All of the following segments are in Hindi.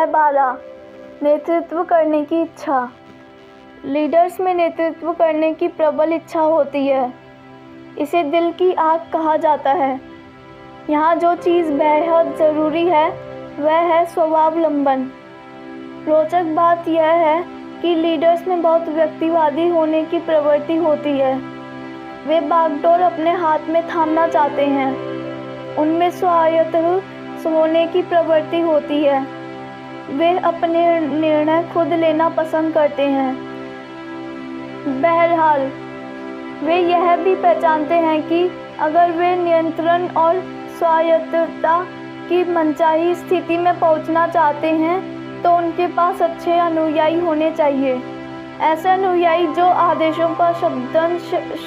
12 नेतृत्व करने की इच्छा। लीडर्स में नेतृत्व करने की प्रबल इच्छा होती है। इसे दिल की आग कहा जाता है। यहाँ जो चीज़ बेहद ज़रूरी है वह है स्वावलंबन। रोचक बात यह है कि लीडर्स में बहुत व्यक्तिवादी होने की प्रवृत्ति होती है। वे बागडोर अपने हाथ में थामना चाहते हैं। उनमें स्वायत्त होने की प्रवृत्ति होती है। वे अपने निर्णय खुद लेना पसंद करते हैं। बहरहाल वे यह भी पहचानते हैं कि अगर वे नियंत्रण और स्वायत्तता की मनचाही स्थिति में पहुंचना चाहते हैं तो उनके पास अच्छे अनुयायी होने चाहिए। ऐसे अनुयायी जो आदेशों का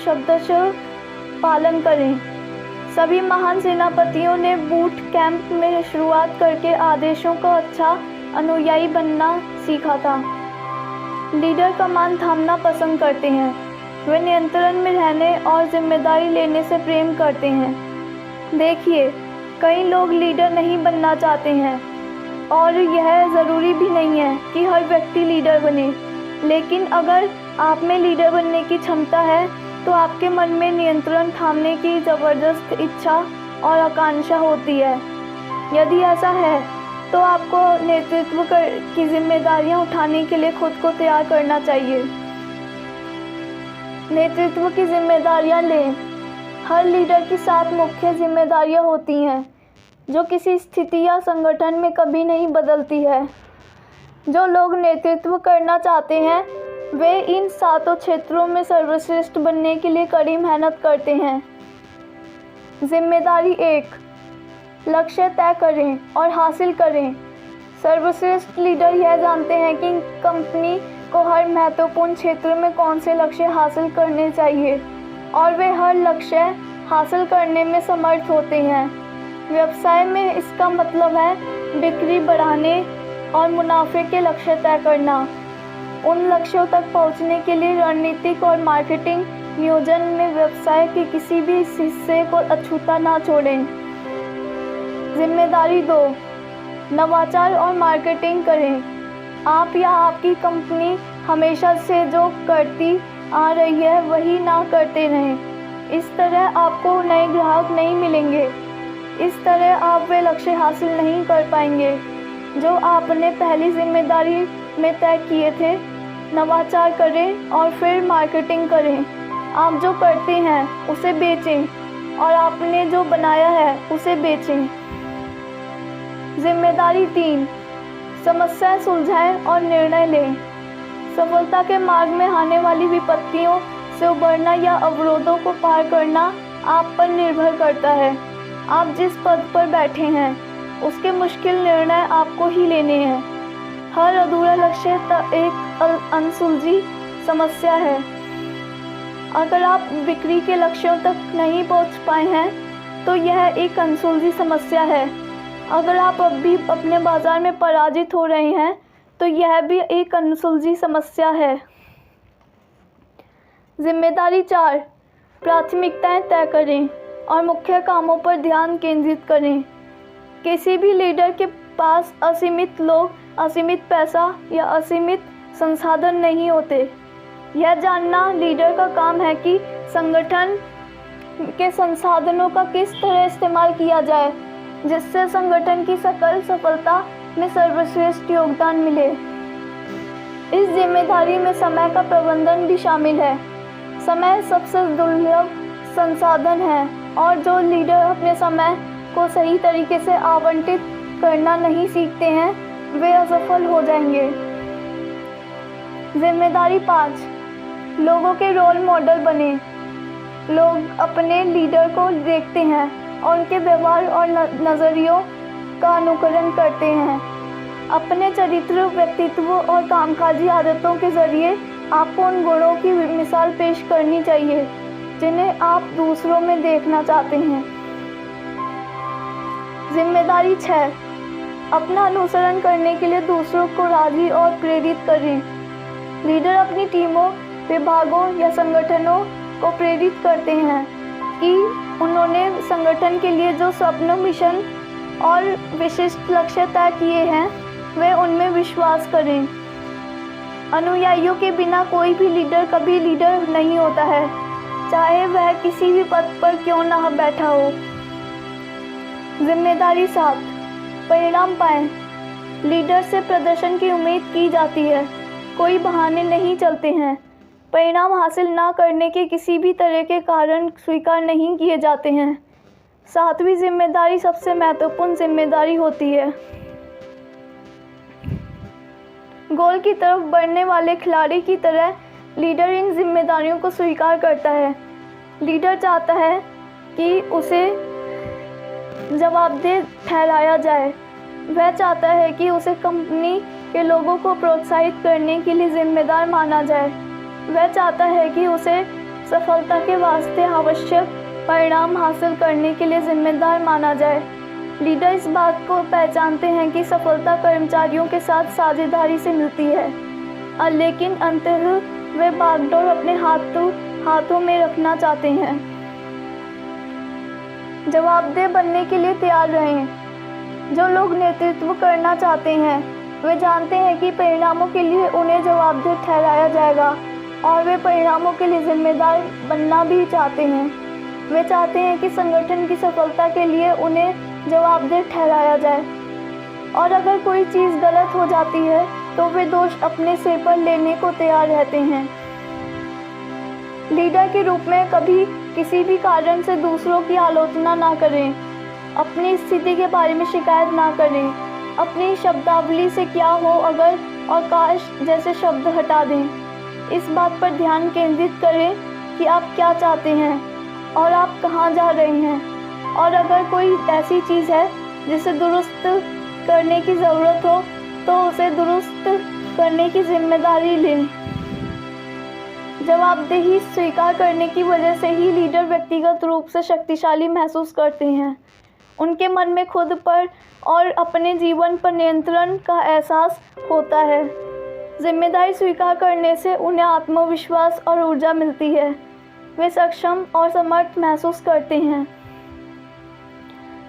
शब्दशः पालन करें। सभी महान सेनापतियों ने बूट कैंप में शुरुआत करके आदेशों का अच्छा अनुयायी बनना सीखा था। लीडर कमान थामना पसंद करते हैं। वे नियंत्रण में रहने और जिम्मेदारी लेने से प्रेम करते हैं। देखिए, कई लोग लीडर नहीं बनना चाहते हैं और यह ज़रूरी भी नहीं है कि हर व्यक्ति लीडर बने। लेकिन अगर आप में लीडर बनने की क्षमता है तो आपके मन में नियंत्रण थामने की ज़बरदस्त इच्छा और आकांक्षा होती है। यदि ऐसा है तो आपको नेतृत्व की जिम्मेदारियां उठाने के लिए खुद को तैयार करना चाहिए। नेतृत्व की जिम्मेदारियां लें। हर लीडर की 7 मुख्य जिम्मेदारियां होती हैं जो किसी स्थिति या संगठन में कभी नहीं बदलती है। जो लोग नेतृत्व करना चाहते हैं वे इन 7 क्षेत्रों में सर्वश्रेष्ठ बनने के लिए कड़ी मेहनत करते हैं। जिम्मेदारी 1, लक्ष्य तय करें और हासिल करें। सर्वश्रेष्ठ लीडर यह जानते हैं कि कंपनी को हर महत्वपूर्ण क्षेत्र में कौन से लक्ष्य हासिल करने चाहिए और वे हर लक्ष्य हासिल करने में समर्थ होते हैं। व्यवसाय में इसका मतलब है बिक्री बढ़ाने और मुनाफे के लक्ष्य तय करना। उन लक्ष्यों तक पहुंचने के लिए रणनीतिक और मार्केटिंग नियोजन में व्यवसाय के किसी भी हिस्से को अछूता ना छोड़ें। जिम्मेदारी 2, नवाचार और मार्केटिंग करें। आप या आपकी कंपनी हमेशा से जो करती आ रही है वही ना करते रहें। इस तरह आपको नए ग्राहक नहीं मिलेंगे। इस तरह आप वे लक्ष्य हासिल नहीं कर पाएंगे जो आपने पहली जिम्मेदारी में तय किए थे। नवाचार करें और फिर मार्केटिंग करें। आप जो करते हैं उसे बेचें और आपने जो बनाया है उसे बेचें। जिम्मेदारी 3, समस्या सुलझाएं और निर्णय लें। सफलता के मार्ग में आने वाली विपत्तियों से उबरना या अवरोधों को पार करना आप पर निर्भर करता है। आप जिस पद पर बैठे हैं उसके मुश्किल निर्णय आपको ही लेने हैं। हर अधूरा लक्ष्य एक अनसुलझी समस्या है। अगर आप बिक्री के लक्ष्यों तक नहीं पहुंच पाए हैं तो यह एक अनसुलझी समस्या है। अगर आप अब भी अपने बाजार में पराजित हो रहे हैं तो यह भी एक अनसुलझी समस्या है। जिम्मेदारी 4, प्राथमिकताएं तय करें और मुख्य कामों पर ध्यान केंद्रित करें। किसी भी लीडर के पास असीमित लोग, असीमित पैसा या असीमित संसाधन नहीं होते। यह जानना लीडर का काम है कि संगठन के संसाधनों का किस तरह इस्तेमाल किया जाए जिससे संगठन की सकल सफलता में सर्वश्रेष्ठ योगदान मिले। इस जिम्मेदारी में समय का प्रबंधन भी शामिल है। समय सबसे दुर्लभ संसाधन है और जो लीडर अपने समय को सही तरीके से आवंटित करना नहीं सीखते हैं वे असफल हो जाएंगे। जिम्मेदारी 5, लोगों के रोल मॉडल बने। लोग अपने लीडर को देखते हैं और उनके व्यवहार और नज़रियों का अनुकरण करते हैं। अपने चरित्र, व्यक्तित्व और कामकाजी आदतों के जरिए आपको उन गुणों की मिसाल पेश करनी चाहिए जिन्हें आप दूसरों में देखना चाहते हैं। जिम्मेदारी 6, अपना अनुसरण करने के लिए दूसरों को राजी और प्रेरित करें। लीडर अपनी टीमों, विभागों या संगठनों को प्रेरित करते हैं कि उन्होंने संगठन के लिए जो स्वप्न, मिशन और विशिष्ट लक्ष्य तय किए हैं वे उनमें विश्वास करें। अनुयायियों के बिना कोई भी लीडर कभी लीडर नहीं होता है, चाहे वह किसी भी पद पर क्यों ना बैठा हो। जिम्मेदारी 7, परिणाम पाएं। लीडर से प्रदर्शन की उम्मीद की जाती है, कोई बहाने नहीं चलते हैं। परिणाम हासिल ना करने के किसी भी तरह के कारण स्वीकार नहीं किए जाते हैं। 7वीं जिम्मेदारी सबसे महत्वपूर्ण जिम्मेदारी होती है। गोल की तरफ बढ़ने वाले खिलाड़ी की तरह लीडर इन जिम्मेदारियों को स्वीकार करता है। लीडर चाहता है कि उसे जवाबदेह ठहराया जाए। वह चाहता है कि उसे कंपनी के लोगों को प्रोत्साहित करने के लिए जिम्मेदार माना जाए। वह चाहता है कि उसे सफलता के वास्ते आवश्यक परिणाम हासिल करने के लिए जिम्मेदार माना जाए। लीडर इस बात को पहचानते हैं कि सफलता कर्मचारियों के साथ साझेदारी से मिलती है, लेकिन अंततः वे बागडोर अपने हाथों में रखना चाहते हैं। जवाबदेह बनने के लिए तैयार रहें। जो लोग नेतृत्व करना चाहते हैं वे जानते हैं कि परिणामों के लिए उन्हें जवाबदेह ठहराया जाएगा और वे परिणामों के लिए जिम्मेदार बनना भी चाहते हैं। वे चाहते हैं कि संगठन की सफलता के लिए उन्हें जवाबदेह ठहराया जाए, और अगर कोई चीज़ गलत हो जाती है तो वे दोष अपने सिर पर लेने को तैयार रहते हैं। लीडर के रूप में कभी किसी भी कारण से दूसरों की आलोचना ना करें, अपनी स्थिति के बारे में शिकायत ना करें, अपनी शब्दावली से क्या हो अगर और काश जैसे शब्द हटा दें। इस बात पर ध्यान केंद्रित करें कि आप क्या चाहते हैं और आप कहाँ जा रहे हैं, और अगर कोई ऐसी चीज़ है जिसे दुरुस्त करने की ज़रूरत हो तो उसे दुरुस्त करने की जिम्मेदारी लें। जवाबदेही स्वीकार करने की वजह से ही लीडर व्यक्तिगत रूप से शक्तिशाली महसूस करते हैं। उनके मन में खुद पर और अपने जीवन पर नियंत्रण का एहसास होता है। जिम्मेदारी स्वीकार करने से उन्हें आत्मविश्वास और ऊर्जा मिलती है। वे सक्षम और समर्थ महसूस करते हैं।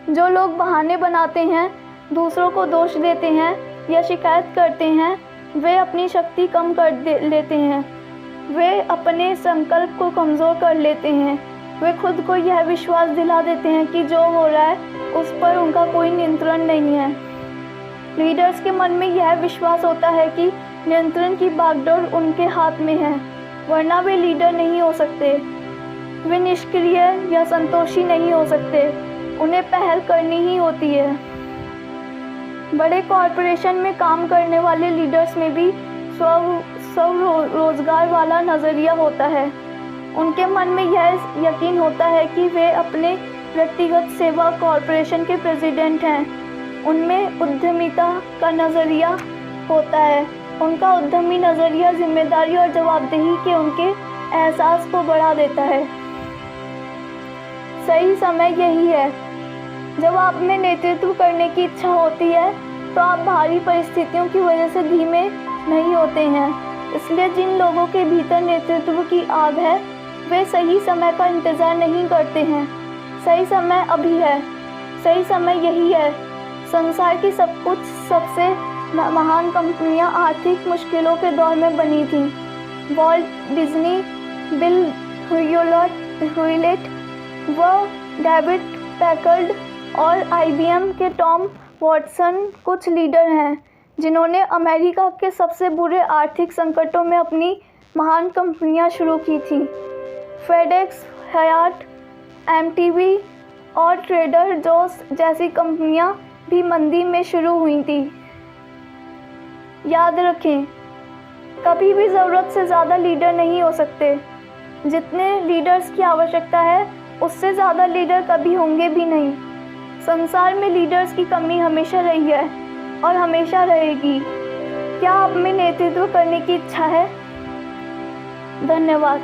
जो लोग बहाने बनाते हैं, दूसरों को दोष देते हैं या शिकायत करते हैं, वे अपनी शक्ति कम कर लेते हैं। वे अपने संकल्प को कमज़ोर कर लेते हैं। वे खुद को यह विश्वास दिला देते हैं कि जो हो रहा है उस पर उनका कोई नियंत्रण नहीं है। लीडर्स के मन में यह विश्वास होता है कि नियंत्रण की बागडोर उनके हाथ में है, वरना वे लीडर नहीं हो सकते। वे निष्क्रिय या संतोषी नहीं हो सकते, उन्हें पहल करनी ही होती है। बड़े कॉरपोरेशन में काम करने वाले लीडर्स में भी स्वरोजगार वाला नज़रिया होता है। उनके मन में यह यकीन होता है कि वे अपने व्यक्तिगत सेवा कॉरपोरेशन के प्रेसिडेंट हैं। उनमें उद्यमिता का नज़रिया होता है। उनका उद्यमी नज़रिया जिम्मेदारी और जवाबदेही के उनके एहसास को बढ़ा देता है। सही समय यही है। जब आप में नेतृत्व करने की इच्छा होती है तो आप बाहरी परिस्थितियों की वजह से धीमे नहीं होते हैं। इसलिए जिन लोगों के भीतर नेतृत्व की आग है वे सही समय का इंतज़ार नहीं करते हैं। सही समय अभी है, सही समय यही है। संसार की सबसे महान कंपनियां आर्थिक मुश्किलों के दौर में बनी थीं। वॉल्ट डिज्नी, बिल ह्यूलेट व डेविड पैकर्ड और IBM के टॉम वॉटसन कुछ लीडर हैं जिन्होंने अमेरिका के सबसे बुरे आर्थिक संकटों में अपनी महान कंपनियां शुरू की थी। फेडेक्स, हयात, MTV और ट्रेडर जोस जैसी कंपनियां भी मंदी में शुरू हुई थी। याद रखें, कभी भी ज़रूरत से ज़्यादा लीडर नहीं हो सकते। जितने लीडर्स की आवश्यकता है उससे ज़्यादा लीडर कभी होंगे भी नहीं। संसार में लीडर्स की कमी हमेशा रही है और हमेशा रहेगी। क्या आप में नेतृत्व करने की इच्छा है? धन्यवाद।